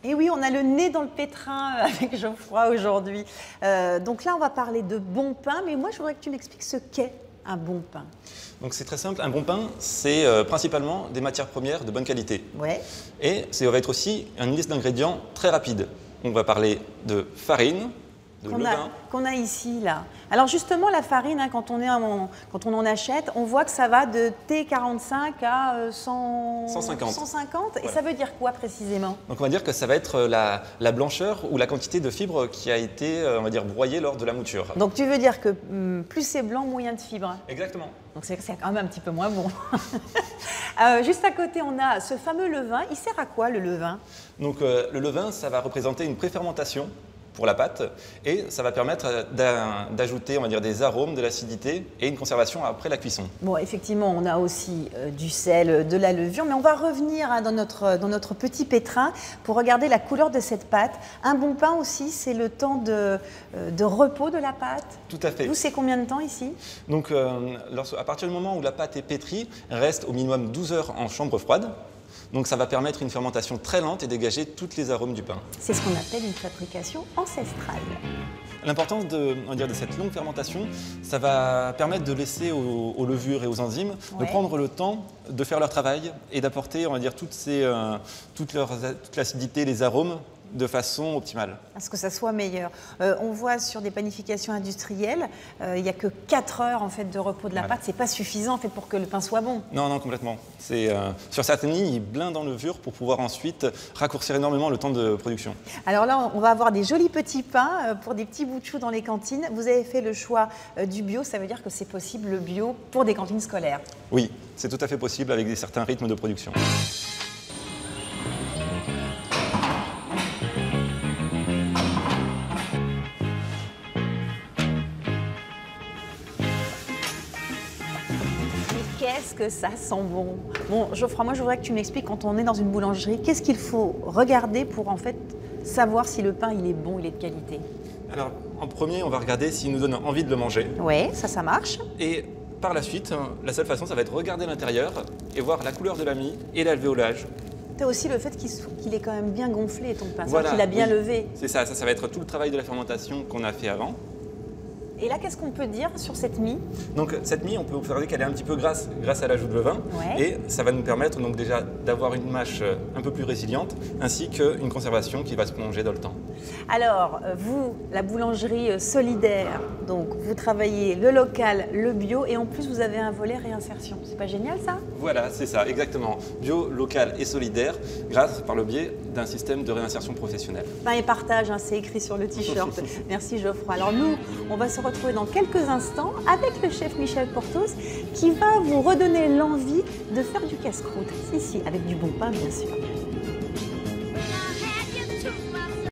Et oui, on a le nez dans le pétrin avec Geoffroy aujourd'hui. Donc là, on va parler de bon pain, mais moi, je voudrais que tu m'expliques ce qu'est un bon pain. Donc c'est très simple, un bon pain, c'est principalement des matières premières de bonne qualité. Ouais. Et ça va être aussi une liste d'ingrédients très rapide. On va parler de farine, de levain. Qu'on a ici, là. Alors justement, la farine, hein, quand on en achète, on voit que ça va de T45 à 150. 150. Et Voilà. ça veut dire quoi précisément? Donc on va dire que ça va être la blancheur ou la quantité de fibres qui a été, on va dire, broyée lors de la mouture. Donc tu veux dire que plus c'est blanc, moins il y a de fibres. Exactement. Donc c'est quand même un petit peu moins bon. Juste à côté, on a ce fameux levain. Il sert à quoi le levain? Donc le levain, ça va représenter une préfermentation pour la pâte et ça va permettre d'ajouter, on va dire, des arômes, de l'acidité et une conservation après la cuisson. Bon, effectivement, on a aussi du sel, de la levure, mais on va revenir hein, dans notre petit pétrin pour regarder la couleur de cette pâte. Un bon pain aussi, c'est le temps de repos de la pâte. Tout à fait. Vous, c'est combien de temps ici? Donc à partir du moment où la pâte est pétrie, elle reste au minimum 12 heures en chambre froide. Donc ça va permettre une fermentation très lente et dégager tous les arômes du pain. C'est ce qu'on appelle une fabrication ancestrale. L'importance de cette longue fermentation, ça va permettre de laisser aux levures et aux enzymes de prendre le temps de faire leur travail et d'apporter, on va dire, toute l'acidité, les arômes de façon optimale. À ce que ça soit meilleur. On voit sur des panifications industrielles, il n'y a que 4 heures en fait, de repos de la pâte. C'est pas suffisant en fait, pour que le pain soit bon. Non, non, complètement. Sur certaines lignes, ils blindent en levure pour pouvoir ensuite raccourcir énormément le temps de production. Alors là, on va avoir des jolis petits pains pour des petits bouts de chou dans les cantines. Vous avez fait le choix du bio, ça veut dire que c'est possible le bio pour des cantines scolaires? Oui, c'est tout à fait possible avec certains rythmes de production. Qu'est-ce que ça sent bon! Bon, Geoffroy, moi je voudrais que tu m'expliques quand on est dans une boulangerie, qu'est-ce qu'il faut regarder pour en fait savoir si le pain il est bon, il est de qualité? Alors, en premier, on va regarder s'il nous donne envie de le manger. Oui, ça marche. Et par la suite, la seule façon, ça va être regarder l'intérieur et voir la couleur de la mie et l'alvéolage. Tu as aussi le fait qu'il est quand même bien gonflé ton pain, Voilà, qu'il a bien oui. levé. C'est ça, ça va être tout le travail de la fermentation qu'on a fait avant. Et là, qu'est-ce qu'on peut dire sur cette mie? Donc cette mie, on peut observer qu'elle est un petit peu grasse grâce à l'ajout de levain. Ouais. Et ça va nous permettre donc déjà d'avoir une mâche un peu plus résiliente, ainsi qu'une conservation qui va se prolonger dans le temps. Alors, vous, la boulangerie solidaire, donc vous travaillez le local, le bio, et en plus vous avez un volet réinsertion. C'est pas génial ça? Voilà, c'est ça, exactement. Bio, local et solidaire, grâce par le biais d'un système de réinsertion professionnelle. Pain et partage, hein, c'est écrit sur le t-shirt. Merci Geoffroy. Alors nous, on va se retrouver dans quelques instants avec le chef Michel Portos qui va vous redonner l'envie de faire du casse-croûte. Ici, avec du bon pain bien sûr.